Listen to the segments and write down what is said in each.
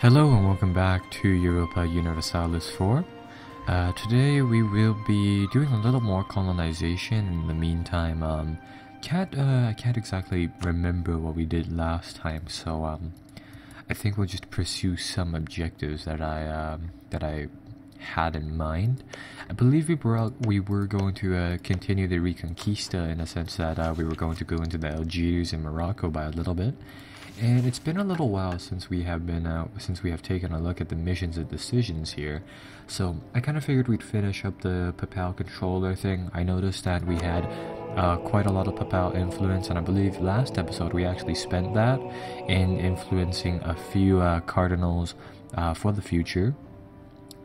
Hello and welcome back to Europa Universalis 4. Today we will be doing a little more colonization. In the meantime, I can't exactly remember what we did last time, so I think we'll just pursue some objectives that I had in mind. I believe we were going to continue the Reconquista in a sense that we were going to go into the Algiers and Morocco by a little bit. And it's been a little while since we have taken a look at the missions and decisions here. So I kind of figured we'd finish up the Papal controller thing. I noticed that we had quite a lot of Papal influence, and I believe last episode we actually spent that in influencing a few cardinals for the future.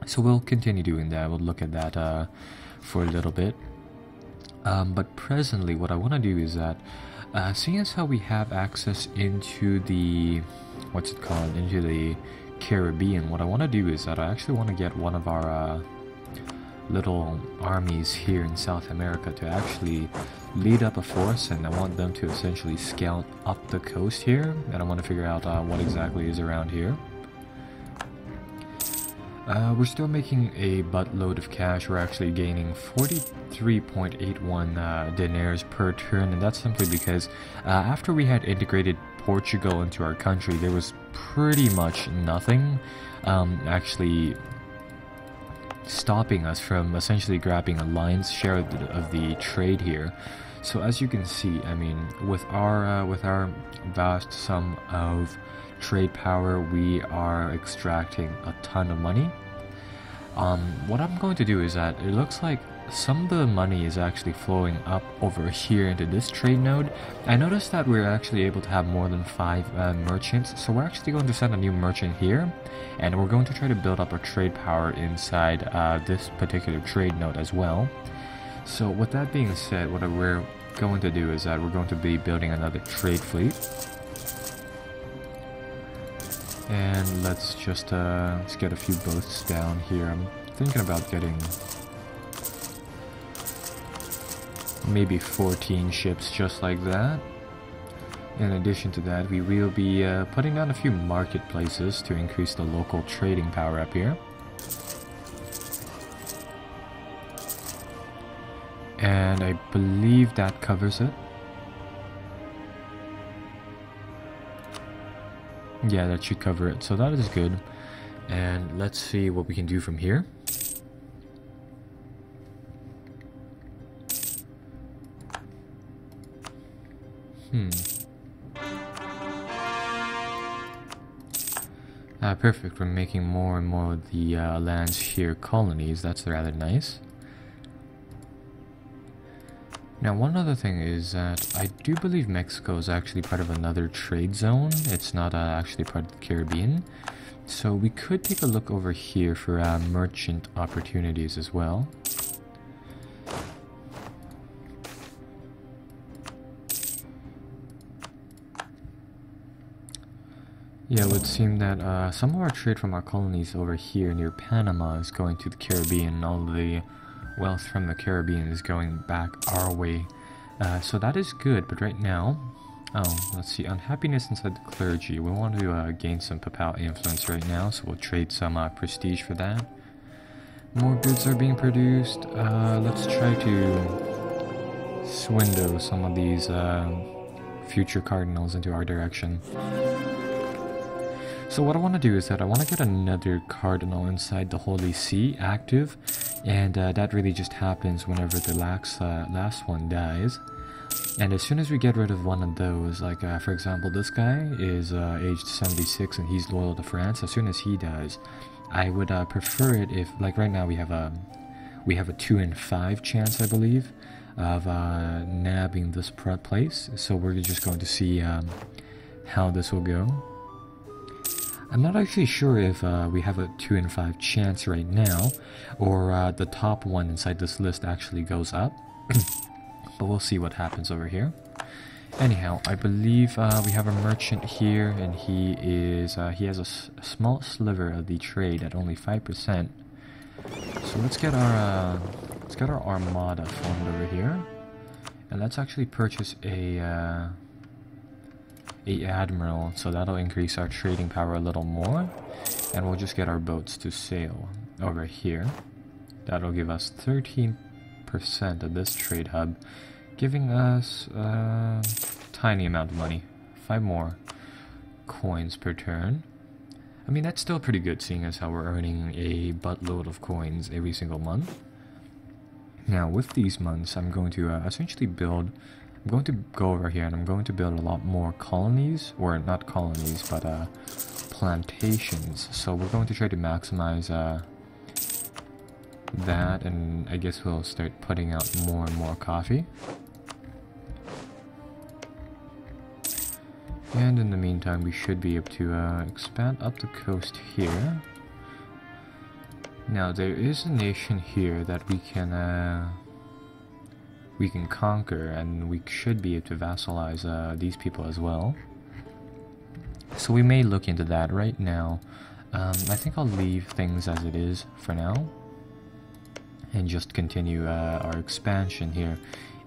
So we'll continue doing that. We'll look at that for a little bit. But presently what I want to do is that seeing as how we have access into the into the Caribbean, what I want to do is that I actually want to get one of our little armies here in South America to actually lead up a force, and I want them to essentially scout up the coast here, and I want to figure out what exactly is around here. We're still making a buttload of cash. We're actually gaining 43.81 dinars per turn, and that's simply because after we had integrated Portugal into our country, there was pretty much nothing actually stopping us from essentially grabbing a lion's share of the trade here. So as you can see, I mean, with our vast sum of trade power, we are extracting a ton of money. What I'm going to do is that it looks like some of the money is actually flowing up over here into this trade node. I noticed that we're actually able to have more than 5 merchants, so we're actually going to send a new merchant here, and we're going to try to build up our trade power inside this particular trade node as well. So with that being said, what we're going to do is that we're going to be building another trade fleet. And let's just let's get a few boats down here. I'm thinking about getting maybe 14 ships just like that. In addition to that, we will be putting down a few marketplaces to increase the local trading power up here. And I believe that covers it. Yeah, that should cover it, so that is good. And let's see what we can do from here. Perfect. We're making more and more of the lands here colonies. That's rather nice. Now, one other thing is that I do believe Mexico is actually part of another trade zone. It's not actually part of the Caribbean. So we could take a look over here for merchant opportunities as well. Yeah, it would seem that some of our trade from our colonies over here near Panama is going to the Caribbean. All the wealth from the Caribbean is going back our way, so that is good. But right now, let's see, unhappiness inside the clergy. We want to gain some Papal influence right now, so we'll trade some prestige for that. More goods are being produced. Let's try to swindle some of these future cardinals into our direction. So what I want to do is that I want to get another cardinal inside the Holy See active, and that really just happens whenever the last one dies. And as soon as we get rid of one of those, like for example, this guy is aged 76 and he's loyal to France. As soon as he dies, I would prefer it if, like right now, we have a 2 in 5 chance, I believe, of nabbing this place. So we're just going to see how this will go. I'm not actually sure if we have a 2 in 5 chance right now, or the top one inside this list actually goes up. But we'll see what happens over here. Anyhow, I believe we have a merchant here, and he has a small sliver of the trade at only 5%. So let's get our armada formed over here, and let's actually purchase a a admiral, so that'll increase our trading power a little more, and we'll just get our boats to sail over here. That'll give us 13% of this trade hub, giving us a tiny amount of money. 5 more coins per turn. I mean, that's still pretty good, seeing as how we're earning a buttload of coins every single month. Now, with these months, I'm going to essentially build... I'm going to go over here and I'm going to build a lot more colonies, or not colonies, but plantations. So we're going to try to maximize that, and I guess we'll start putting out more and more coffee. And in the meantime, we should be able to expand up the coast here. Now, there is a nation here that we can conquer, and we should be able to vassalize these people as well. So we may look into that right now. I think I'll leave things as it is for now, and just continue our expansion here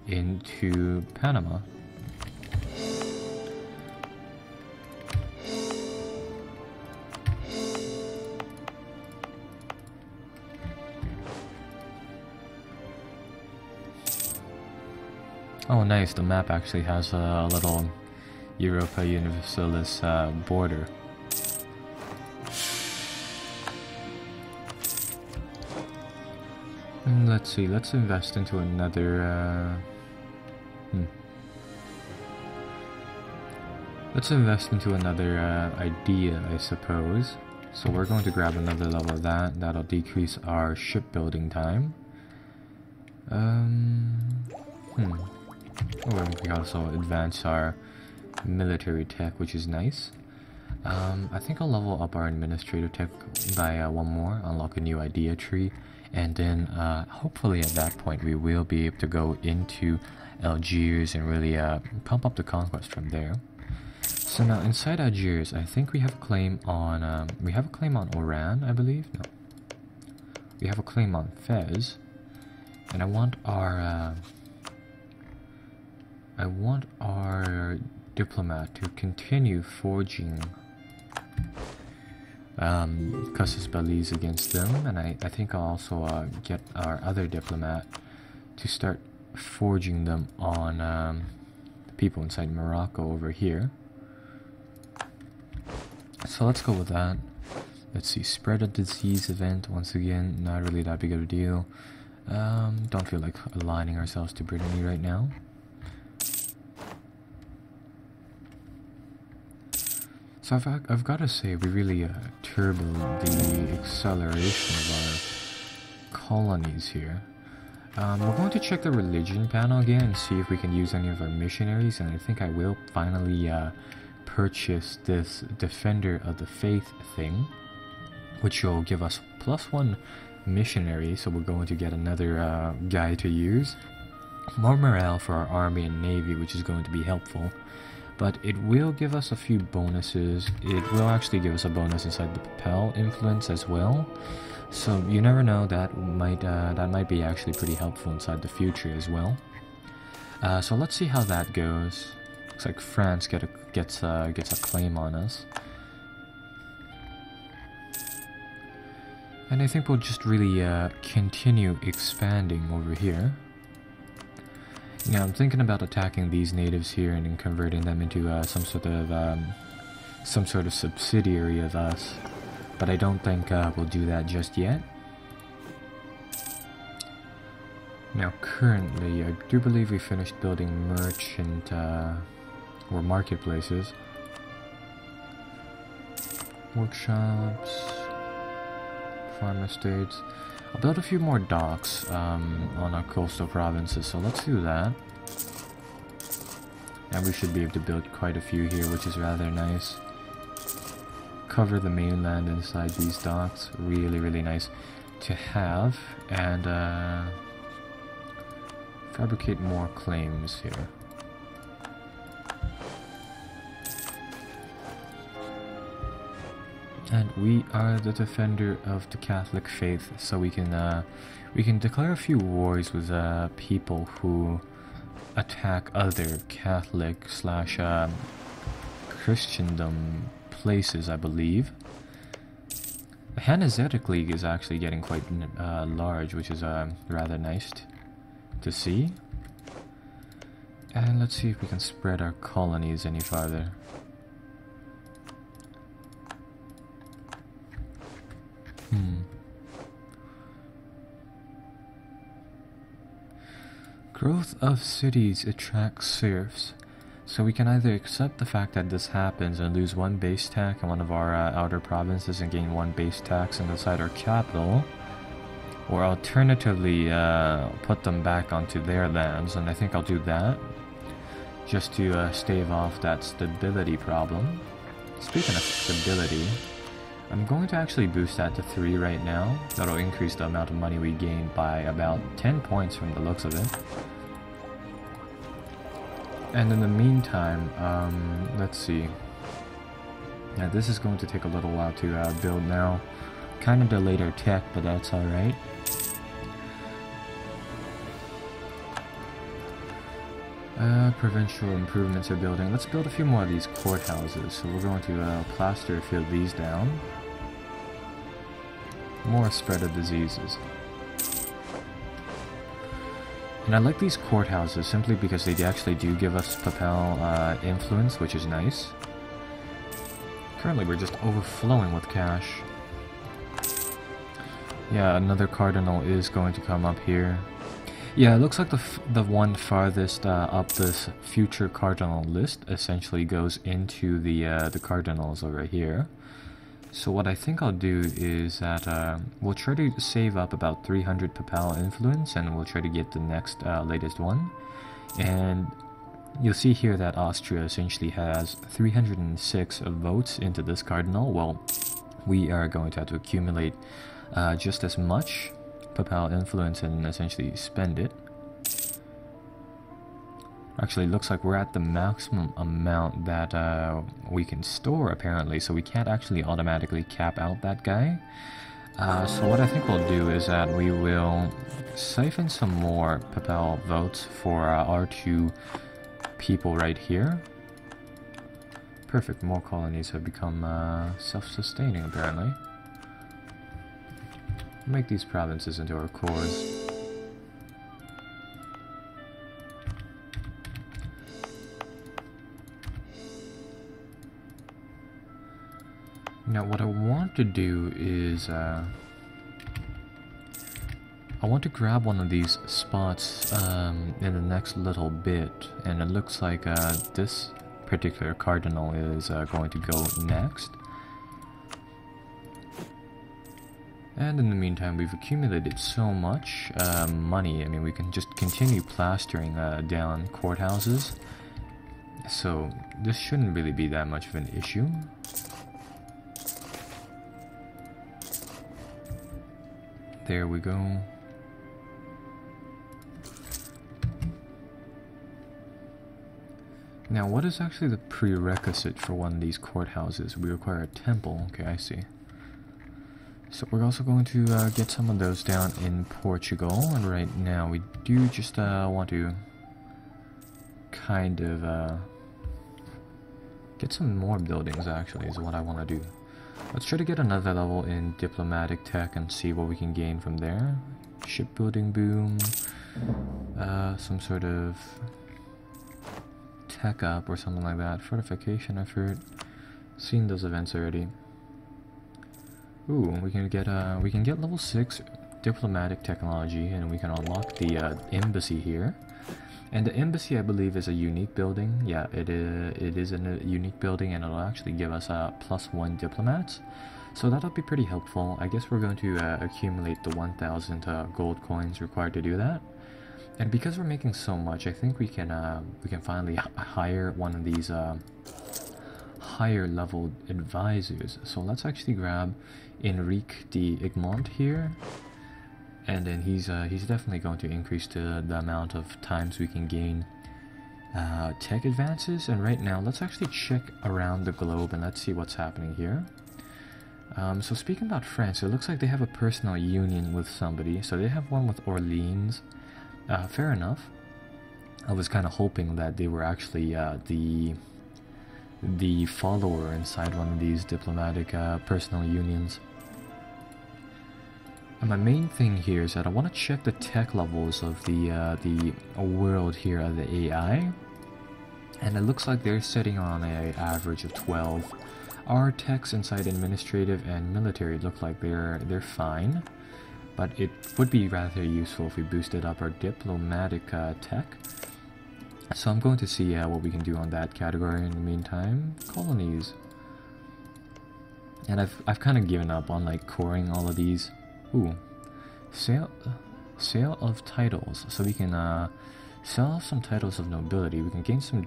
into Panama. Oh nice, the map actually has a little Europa Universalis border. And let's see, let's invest into another... Let's invest into another idea, I suppose. So we're going to grab another level of that. That'll decrease our shipbuilding time. Oh, and we can also advance our military tech, which is nice. I think I'll level up our administrative tech by 1 more, unlock a new idea tree, and then hopefully at that point we will be able to go into Algiers and really pump up the conquest from there. So now inside Algiers, I think we have a claim on Oran, I believe. No, we have a claim on Fez, and I want our diplomat to continue forging casus bellis against them, and I think I'll also get our other diplomat to start forging them on the people inside Morocco over here. So let's go with that. Let's see, spread a disease event, once again, not really that big of a deal. Don't feel like aligning ourselves to Brittany right now. So I've got to say, we really turboed the acceleration of our colonies here. We're going to check the religion panel again and see if we can use any of our missionaries, and I think I will finally purchase this Defender of the Faith thing, which will give us +1 missionary, so we're going to get another guy to use. More morale for our army and navy, which is going to be helpful. But it will give us a few bonuses. It will actually give us a bonus inside the Propel influence as well. So you never know, that might be actually pretty helpful inside the future as well. So let's see how that goes. Looks like France gets a claim on us. And I think we'll just really continue expanding over here. Yeah, I'm thinking about attacking these natives here and then converting them into some sort of subsidiary of us, but I don't think we'll do that just yet. Now, currently, I do believe we finished building merchant or marketplaces, workshops, farm estates. I'll build a few more docks on our coastal provinces, so let's do that. And we should be able to build quite a few here, which is rather nice. Cover the mainland inside these docks, really nice to have. And fabricate more claims here. And we are the defender of the Catholic faith, so we can declare a few wars with people who attack other Catholic / Christendom places, I believe. The Hanseatic League is actually getting quite large, which is rather nice to see. And let's see if we can spread our colonies any farther. Growth of cities attracts serfs. So we can either accept the fact that this happens and lose one base tax in one of our outer provinces and gain one base tax inside our capital, or alternatively put them back onto their lands, and I think I'll do that just to stave off that stability problem. Speaking of stability, I'm going to actually boost that to 3 right now. That'll increase the amount of money we gain by about 10 points from the looks of it. And in the meantime, let's see. Yeah, this is going to take a little while to build now. Kind of delayed our tech, but that's alright. Provincial improvements are building. Let's build a few more of these courthouses. So we're going to plaster a few of these down. More spread of diseases. And I like these courthouses simply because they actually do give us papal influence, which is nice. Currently we're just overflowing with cash. Yeah, another cardinal is going to come up here. Yeah, it looks like the one farthest up this future cardinal list essentially goes into the cardinals over here. So what I think I'll do is that we'll try to save up about 300 papal influence, and we'll try to get the next latest one. And you'll see here that Austria essentially has 306 votes into this cardinal. Well, we are going to have to accumulate just as much papal influence and essentially spend it. Actually, it looks like we're at the maximum amount that we can store, apparently, so we can't actually automatically cap out that guy. So what I think we'll do is that we will siphon some more papal votes for our 2 people right here. Perfect, more colonies have become self-sustaining, apparently. Make these provinces into our cores. Now what I want to do is I want to grab one of these spots in the next little bit, and it looks like this particular cardinal is going to go next. And in the meantime, we've accumulated so much money. I mean, we can just continue plastering down courthouses. So this shouldn't really be that much of an issue. There we go. Now, what is actually the prerequisite for one of these courthouses? We require a temple. Okay, I see. So we're also going to get some of those down in Portugal, and right now we do just want to kind of get some more buildings, actually, is what I want to do. Let's try to get another level in diplomatic tech and see what we can gain from there. Shipbuilding boom, some sort of tech up or something like that. Fortification effort. Seen those events already. Ooh, we can get level 6 diplomatic technology, and we can unlock the embassy here. And the embassy, I believe, is a unique building. Yeah, it is a unique building, and it'll actually give us +1 diplomats. So that'll be pretty helpful. I guess we're going to accumulate the 1,000 gold coins required to do that. And because we're making so much, I think we can finally hire one of these higher level advisors. So let's actually grab Enrique de Egmont here, and then he's definitely going to increase the amount of times we can gain tech advances. And right now, let's actually check around the globe and let's see what's happening here. So speaking about France, it looks like they have a personal union with somebody. So they have one with Orleans. Fair enough. I was kind of hoping that they were actually the follower inside one of these diplomatic personal unions. And my main thing here is that I want to check the tech levels of the world here of the AI, and it looks like they're sitting on an average of 12. Our techs inside administrative and military look like they're fine, but it would be rather useful if we boosted up our diplomatic tech. So I'm going to see what we can do on that category. In the meantime, colonies. And I've kind of given up on like coring all of these. Ooh, sale of titles. So we can sell some titles of nobility. We can gain some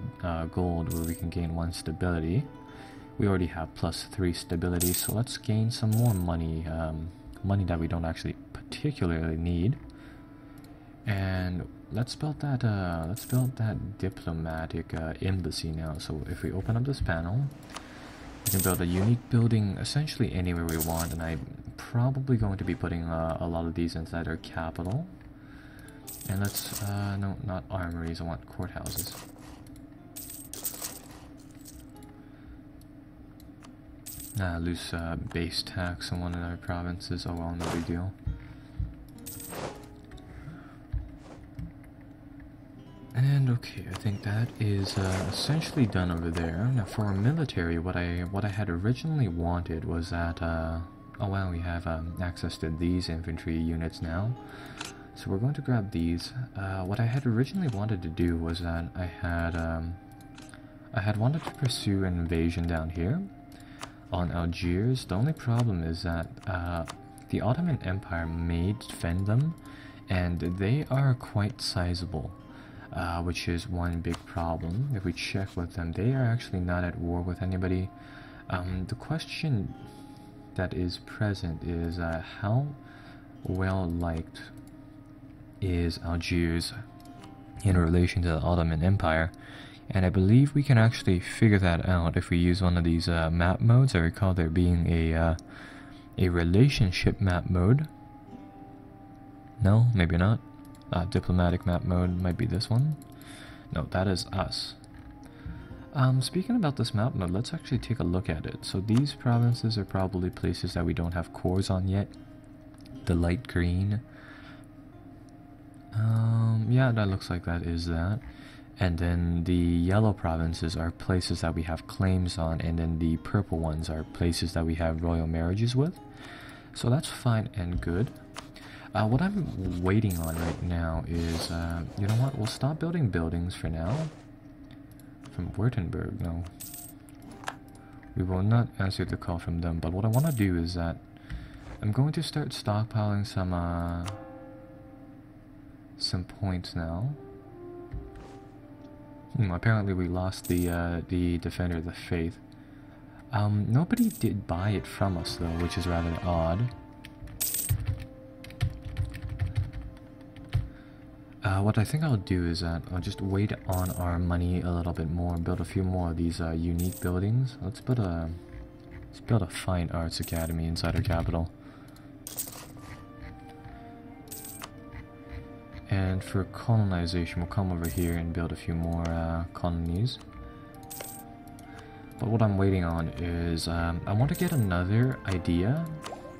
gold, where we can gain 1 stability. We already have +3 stability, so let's gain some more money. Money that we don't actually particularly need. And let's build that diplomatic embassy now. So if we open up this panel, we can build a unique building essentially anywhere we want, and I'm probably going to be putting a lot of these inside our capital. And let's no, not armories, I want courthouses. Loose base tax in one of our provinces. Oh well, no big deal. And okay, I think that is essentially done over there. Now for our military, what I had originally wanted was that oh wow, we have access to these infantry units now. So we're going to grab these. What I had originally wanted to do was that I had wanted to pursue an invasion down here on Algiers. The only problem is that the Ottoman Empire may defend them, and they are quite sizable. Which is one big problem. If we check with them, they are actually not at war with anybody. The question that is present is how well liked is Algiers in relation to the Ottoman Empire, and I believe we can actually figure that out if we use one of these map modes. I recall there being a relationship map mode. No, maybe not. Diplomatic map mode might be this one. No, that is us. Speaking about this map mode, let's actually take a look at it. So these provinces are probably places that we don't have cores on yet. The light green. Yeah, that looks like that is that. And then the yellow provinces are places that we have claims on, and then the purple ones are places that we have royal marriages with. So that's fine and good. What I'm waiting on right now is, you know what, we'll stop building buildings for now. From Württemberg, no. We will not answer the call from them, but what I want to do is that I'm going to start stockpiling some points now. Apparently we lost the Defender of the Faith. Nobody did buy it from us though, which is rather odd. What I think I'll do is that I'll just wait on our money a little bit more, build a few more of these unique buildings. Let's build a fine arts academy inside our capital. And for colonization, we'll come over here and build a few more colonies. But what I'm waiting on is I want to get another idea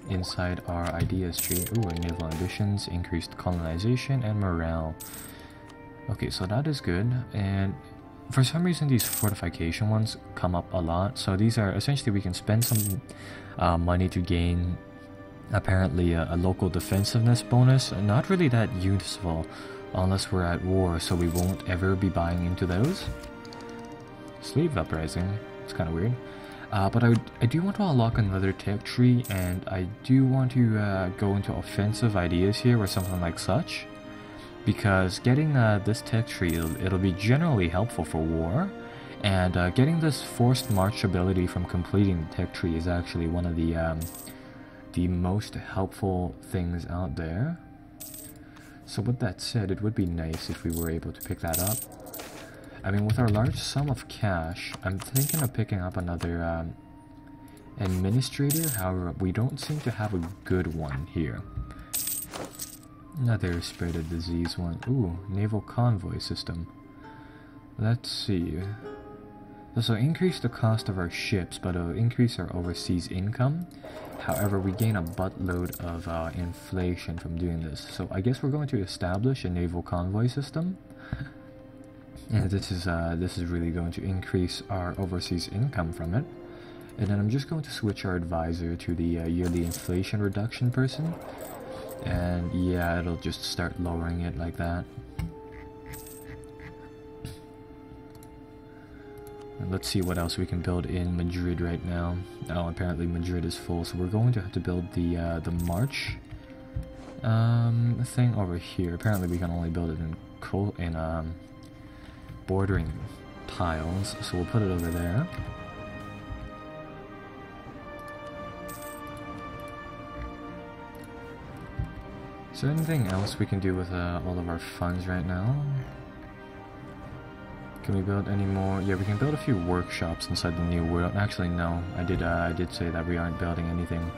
inside our ideas tree. Ooh, naval ambitions, increased colonization, and morale. Okay, so that is good. And for some reason these fortification ones come up a lot. So these are essentially, we can spend some money to gain apparently a local defensiveness bonus. Not really that useful unless we're at war, so we won't ever be buying into those. Slave uprising, it's kind of weird. But I do want to unlock another tech tree, and I do want to go into offensive ideas here or something like such, because getting this tech tree, it'll be generally helpful for war, and getting this forced march ability from completing the tech tree is actually one of the most helpful things out there. So with that said, it would be nice if we were able to pick that up. I mean, with our large sum of cash, I'm thinking of picking up another administrator. However, we don't seem to have a good one here. Another spread of disease one. Ooh, naval convoy system. Let's see. This will increase the cost of our ships, but it'll increase our overseas income. However, we gain a buttload of inflation from doing this. So I guess we're going to establish a naval convoy system. And this is really going to increase our overseas income from it. And then I'm just going to switch our advisor to the yearly inflation reduction person. And yeah, it'll just start lowering it like that. And let's see what else we can build in Madrid right now. Oh, apparently Madrid is full, so we're going to have to build the March thing over here. Apparently we can only build it in bordering tiles, so we'll put it over there. Is there anything else we can do with all of our funds right now? Can we build any more? Yeah, we can build a few workshops inside the new world. Actually, no. I did say that we aren't building anything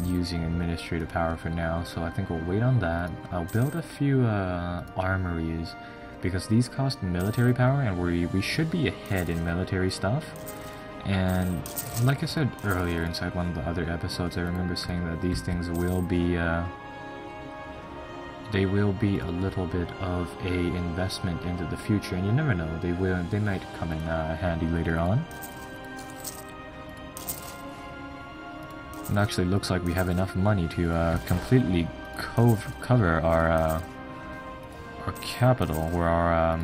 using administrative power for now, so I think we'll wait on that. I'll build a few armories, because these cost military power, and we should be ahead in military stuff. And like I said earlier inside one of the other episodes, I remember saying that these things will be they will be a little bit of a investment into the future, and you never know, they might come in handy later on. It actually looks like we have enough money to completely cover our capital, or our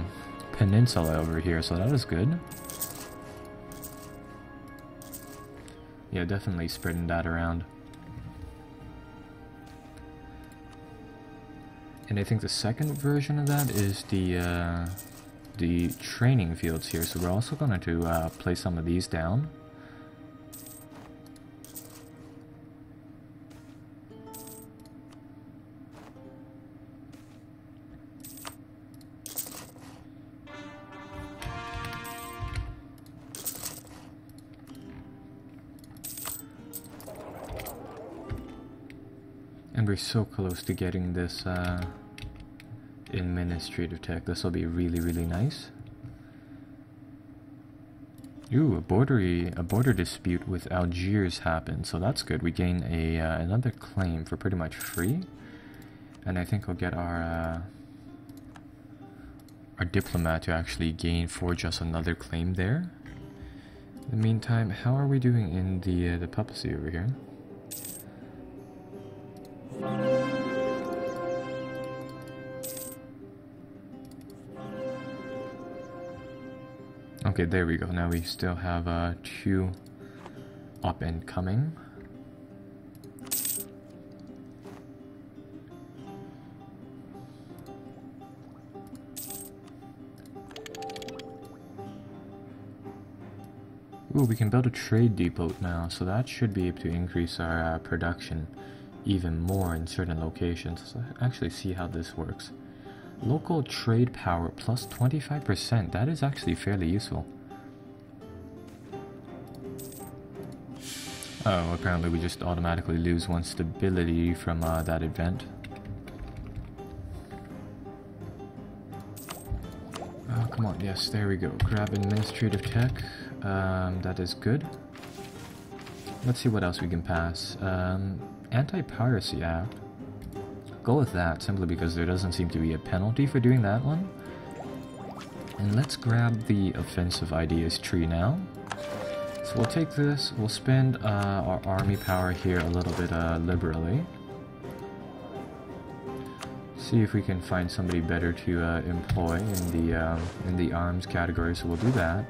peninsula over here, so that is good. Yeah, definitely spreading that around. And I think the second version of that is the training fields here, so we're also going to place some of these down. And we're so close to getting this administrative tech. This will be really, really nice. Ooh, a border dispute with Algiers happened, so that's good. We gain another claim for pretty much free, and I think we'll get our diplomat to actually forge us another claim there. In the meantime, how are we doing in the papacy over here? Okay, there we go. Now we still have 2 up and coming. Ooh, we can build a trade depot now, so that should be able to increase our production even more in certain locations. So let's actually see how this works. Local trade power plus 25%. That is actually fairly useful. Oh, apparently we just automatically lose 1 stability from that event. Oh, come on. Yes, there we go. Grab administrative tech. That is good. Let's see what else we can pass. Anti-Piracy Act. Go with that, simply because there doesn't seem to be a penalty for doing that one. And let's grab the offensive ideas tree now. So we'll take this, we'll spend our army power here a little bit liberally. See if we can find somebody better to employ in the arms category, so we'll do that.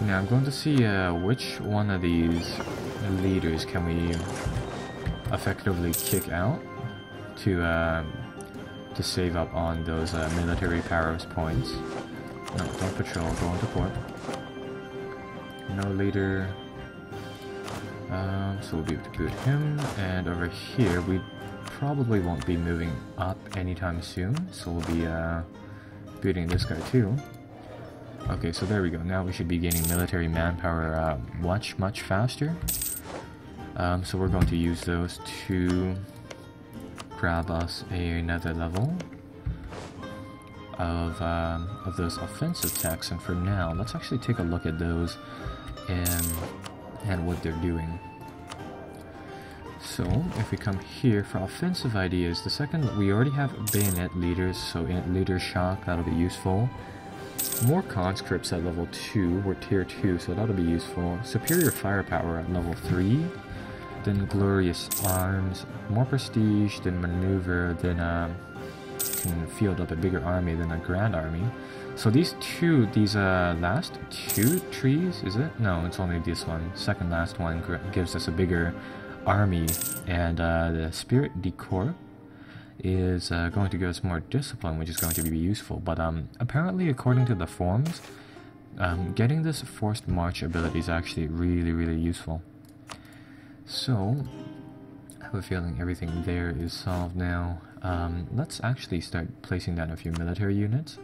Now I'm going to see which one of these leaders can we effectively kick out to save up on those military powers points. No, don't patrol, go into port. No leader. So we'll be able to boot him, and over here we probably won't be moving up anytime soon, so we'll be booting this guy too. Okay, so there we go. Now we should be gaining military manpower much faster. So we're going to use those to grab us another level. of those offensive techs, and for now, let's actually take a look at those and what they're doing. So, if we come here for offensive ideas, the second, we already have bayonet leaders, so leader shock, that'll be useful. More conscripts at level 2, we're tier 2, so that'll be useful. Superior firepower at level 3. Then glorious arms, more prestige, then maneuver, then can field up a bigger army than a grand army. So these last two trees, is it? No, it's only this one. Second last one gives us a bigger army, and the spirit decor is going to give us more discipline, which is going to be useful. But apparently, according to the forums, getting this forced march ability is actually really useful. So I have a feeling everything there is solved now. Let's actually start placing down a few military units.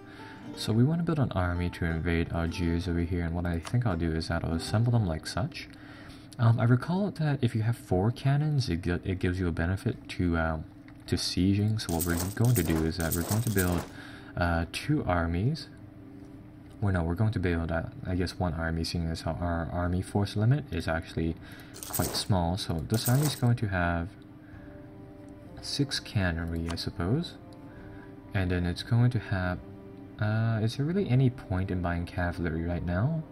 So we want to build an army to invade Algiers over here, and what I think I'll do is that I'll assemble them like such. I recall that if you have 4 cannons, it gives you a benefit to sieging. So what we're going to do is that we're going to build 2 armies. Well, no, we're going to build, I guess, 1 army, seeing as how our army force limit is actually quite small. So this army is going to have 6 cannery, I suppose. And then it's going to have... is there really any point in buying cavalry right now?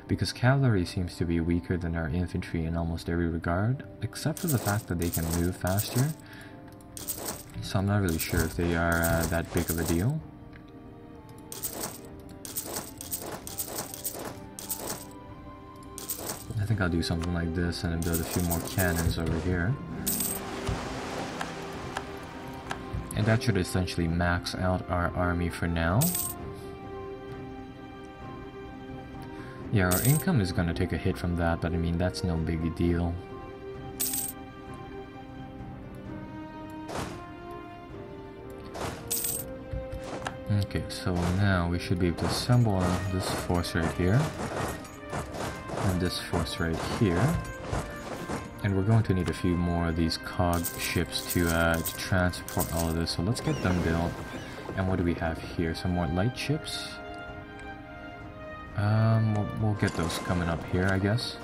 Because cavalry seems to be weaker than our infantry in almost every regard, except for the fact that they can move faster. So I'm not really sure if they are that big of a deal. I think I'll do something like this and then build a few more cannons over here. And that should essentially max out our army for now. Yeah, our income is gonna take a hit from that, but I mean, that's no big deal. Okay, so now we should be able to assemble this force right here. And this force right here. And we're going to need a few more of these cog ships to transport all of this, so let's get them built. And what do we have here? Some more light ships? We'll get those coming up here, I guess.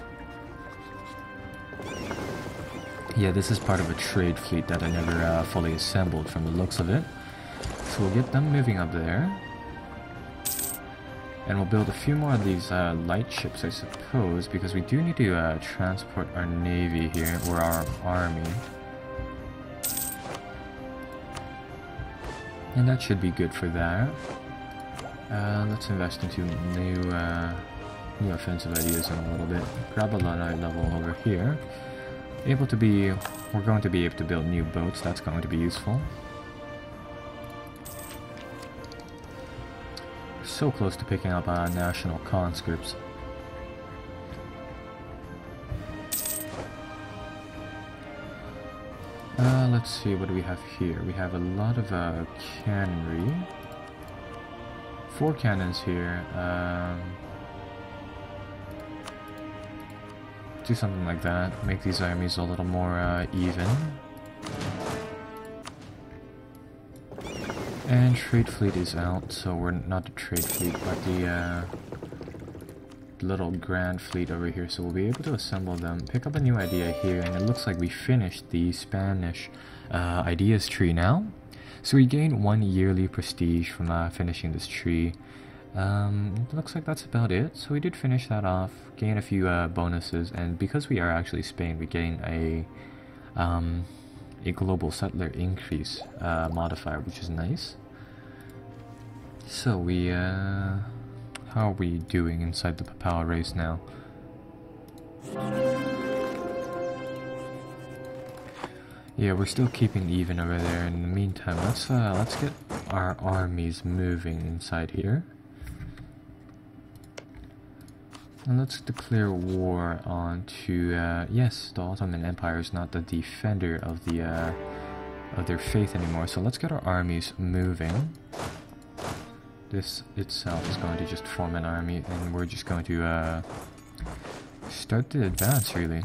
Yeah, this is part of a trade fleet that I never fully assembled from the looks of it. So we'll get them moving up there. And we'll build a few more of these light ships, I suppose, because we do need to transport our navy here, or our army. And that should be good for that. Let's invest into new offensive ideas in a little bit. Grab a light level over here. We're going to be able to build new boats, that's going to be useful. So close to picking up national conscripts. Let's see, what do we have here? We have a lot of cannonry. 4 cannons here. Do something like that. Make these armies a little more even. And trade fleet is out, so we're not the trade fleet, but the little grand fleet over here, so we'll be able to assemble them, pick up a new idea here, and it looks like we finished the Spanish ideas tree now. So we gained 1 yearly prestige from finishing this tree. It looks like that's about it, so we did finish that off, gain a few bonuses, and because we are actually Spain, we gain a global settler increase modifier, which is nice. So we how are we doing inside the Papal race now? Yeah, we're still keeping even over there. In the meantime, let's get our armies moving inside here. And let's declare war on yes, the Ottoman Empire is not the defender of their faith anymore. So let's get our armies moving. This itself is going to just form an army, and we're just going to start to advance, really.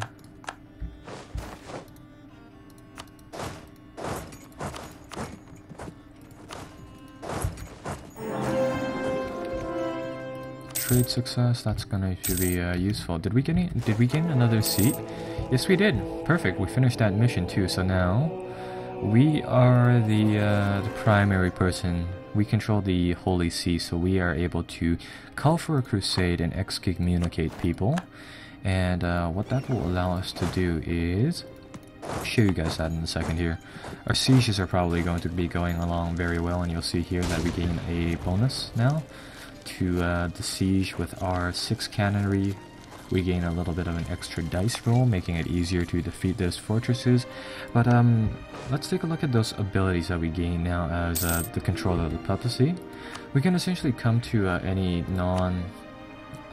trade success. That's going to be useful. Did we gain another seat? Yes, we did. Perfect. We finished that mission too. So now we are the primary person. We control the Holy See, so we are able to call for a crusade and excommunicate people. And what that will allow us to do is... I'll show you guys that in a second here. Our sieges are probably going to be going along very well, and you'll see here that we gain a bonus now to the siege with our 6 canonry. We gain a little bit of an extra dice roll, making it easier to defeat those fortresses. But let's take a look at those abilities that we gain now as the controller of the papacy. We can essentially come to any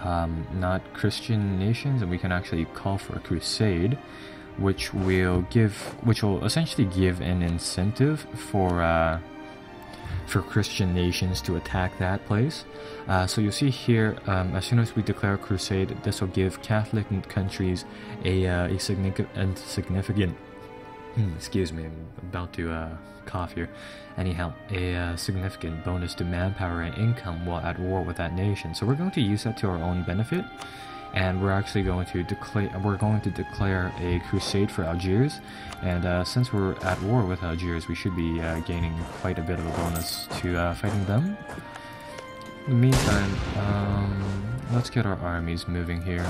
not Christian nations, and we can actually call for a crusade, which will essentially give an incentive for Christian nations to attack that place. So you'll see here, as soon as we declare a crusade, this will give Catholic countries a significant excuse me, I'm about to cough here. Anyhow, a significant bonus to manpower and income while at war with that nation. So we're going to use that to our own benefit, and we're actually going to declare a crusade for Algiers. And since we're at war with Algiers, we should be gaining quite a bit of a bonus to fighting them. In the meantime, let's get our armies moving here.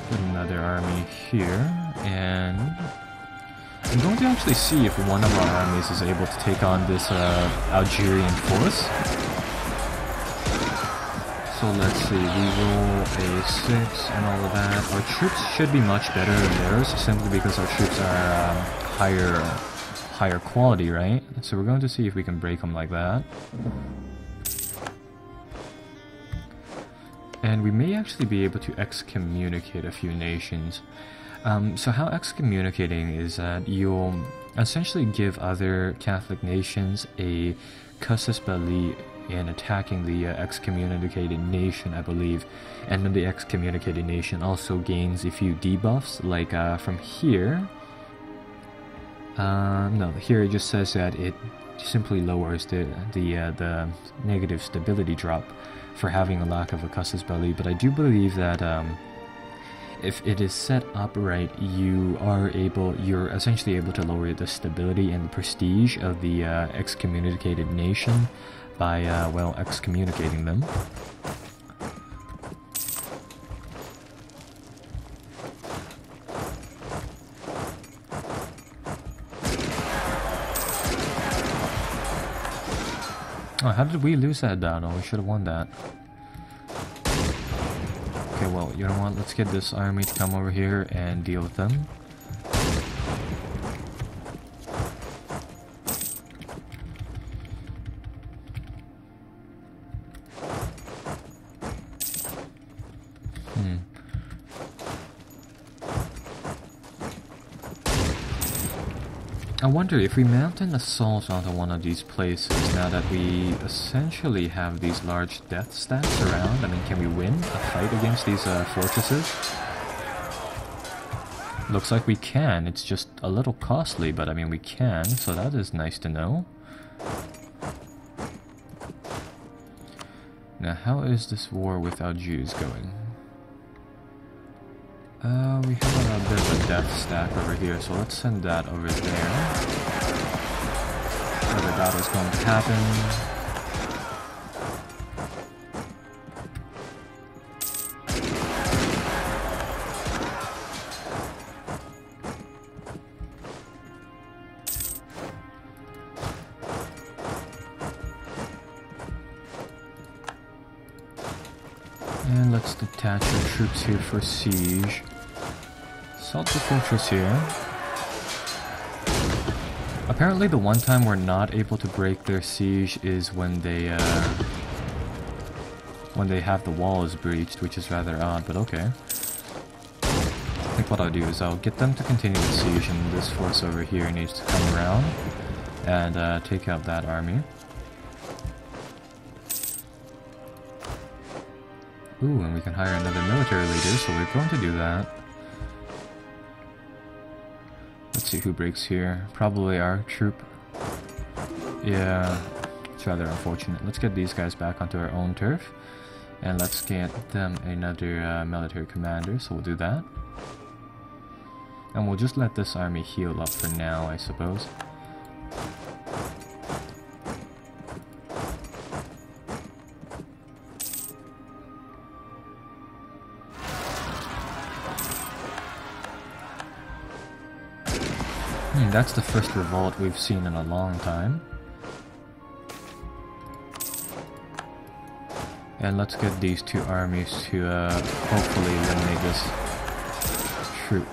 Put another army here, and I'm going to actually see if one of our armies is able to take on this Algerian force. So let's see, we roll a 6 and all of that. Our troops should be much better than theirs, simply because our troops are higher quality, right? So we're going to see if we can break them like that. And we may actually be able to excommunicate a few nations. So how excommunicating is that you'll essentially give other Catholic nations a casus belli in attacking the excommunicated nation, I believe. And then the excommunicated nation also gains a few debuffs, like from here. No, here it just says that it simply lowers the negative stability drop for having a lack of a casus belli. But I do believe that if it is set up right, you're essentially able to lower the stability and the prestige of the excommunicated nation by, well, excommunicating them. Oh, how did we lose that battle? We should have won that. Okay, well, you know what? Let's get this army to come over here and deal with them. I wonder if we mount an assault onto one of these places, now that we essentially have these large death stats around. I mean, can we win a fight against these fortresses? Looks like we can. It's just a little costly, but I mean, we can, so that is nice to know. Now, how is this war with Algiers going? We have a bit of a death stack over here, so let's send that over there. Where the battle's going to happen. And let's detach our troops here for siege. Assault the fortress here. Apparently the one time we're not able to break their siege is when they have the walls breached, which is rather odd, but okay. I think what I'll do is I'll get them to continue the siege, and this force over here needs to come around and take out that army. Ooh, and we can hire another military leader, so we're going to do that. Let's see who breaks here. Probably our troop. Yeah, it's rather unfortunate. Let's get these guys back onto our own turf. And let's get them another military commander, so we'll do that. And we'll just let this army heal up for now, I suppose. That's the first revolt we've seen in a long time. And let's get these two armies to hopefully eliminate this troop.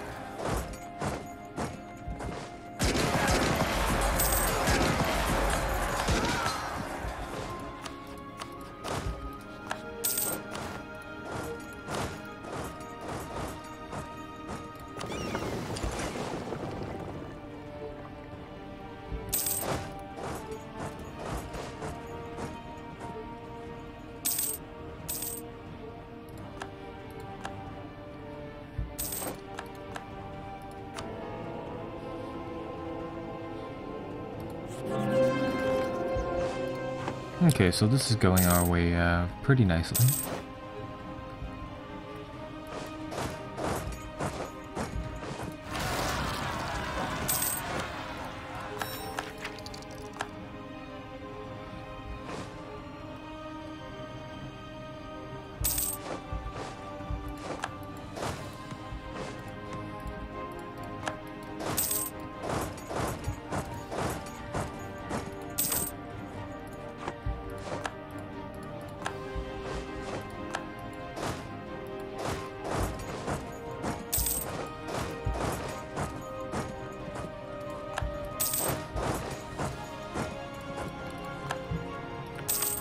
Okay, so this is going our way pretty nicely.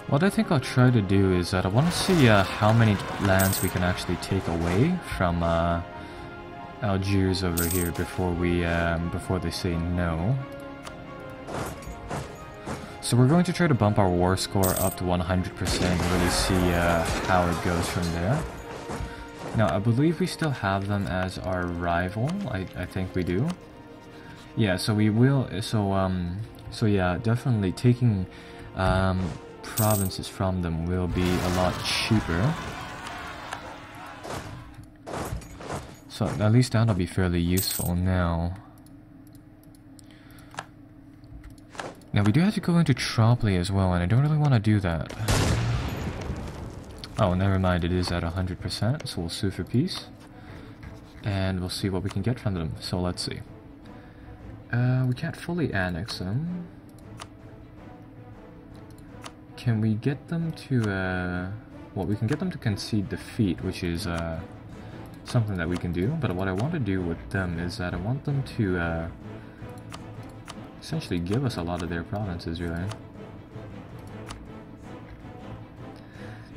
What I think I'll try to do is that I want to see how many lands we can actually take away from Algiers over here before we before they say no. So we're going to try to bump our war score up to 100% and really see how it goes from there. Now I believe we still have them as our rival. I think we do. Yeah, so we will. So yeah, definitely taking provinces from them will be a lot cheaper. So at least that'll be fairly useful now. Now we do have to go into Tripoli as well, and I don't really want to do that. Oh, never mind, it is at 100%, so we'll sue for peace. And we'll see what we can get from them, so let's see. We can't fully annex them. Can we get them to, well, we can get them to concede defeat, which is something that we can do, but what I want to do with them is that I want them to essentially give us a lot of their provinces, really.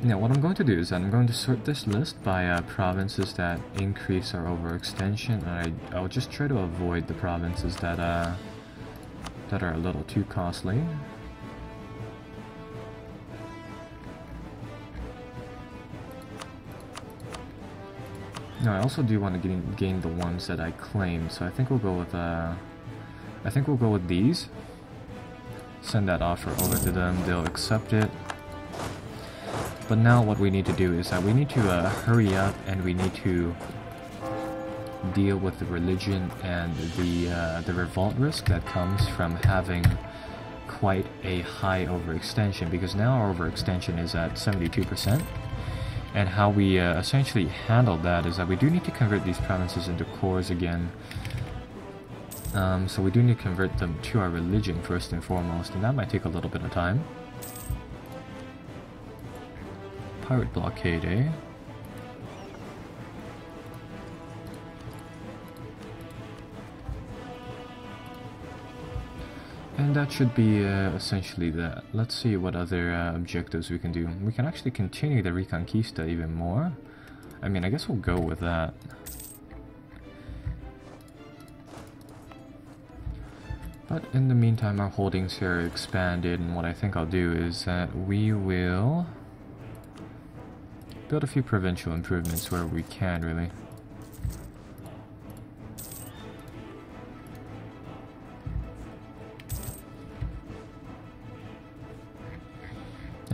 Now, what I'm going to do is that I'm going to sort this list by provinces that increase our overextension, and I'll just try to avoid the provinces that that are a little too costly. No, I also do want to gain the ones that I claimed, so I think we'll go with these. Send that offer over to them, they'll accept it. But now what we need to do is that we need to hurry up, and we need to deal with the religion and the revolt risk that comes from having quite a high overextension, because now our overextension is at 72%. And how we essentially handle that is that we do need to convert these provinces into cores again. So we do need to convert them to our religion first and foremost, and that might take a little bit of time. Pirate blockade, eh? And that should be essentially that. Let's see what other objectives we can do. We can actually continue the Reconquista even more. I mean, I guess we'll go with that. But in the meantime, our holdings here are expanded, and what I think I'll do is that we will build a few provincial improvements where we can, really.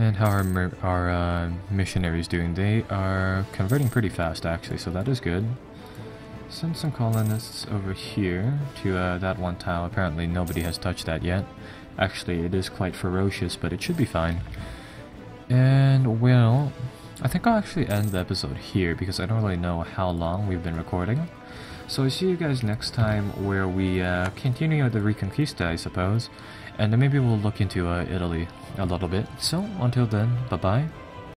And how are our missionaries doing? They are converting pretty fast, actually, so that is good. Send some colonists over here to that one tile. Apparently nobody has touched that yet. Actually, it is quite ferocious, but it should be fine. And, well, I think I'll actually end the episode here because I don't really know how long we've been recording. So I see you guys next time where we continue the Reconquista, I suppose. And then maybe we'll look into Italy a little bit. So, until then, bye-bye.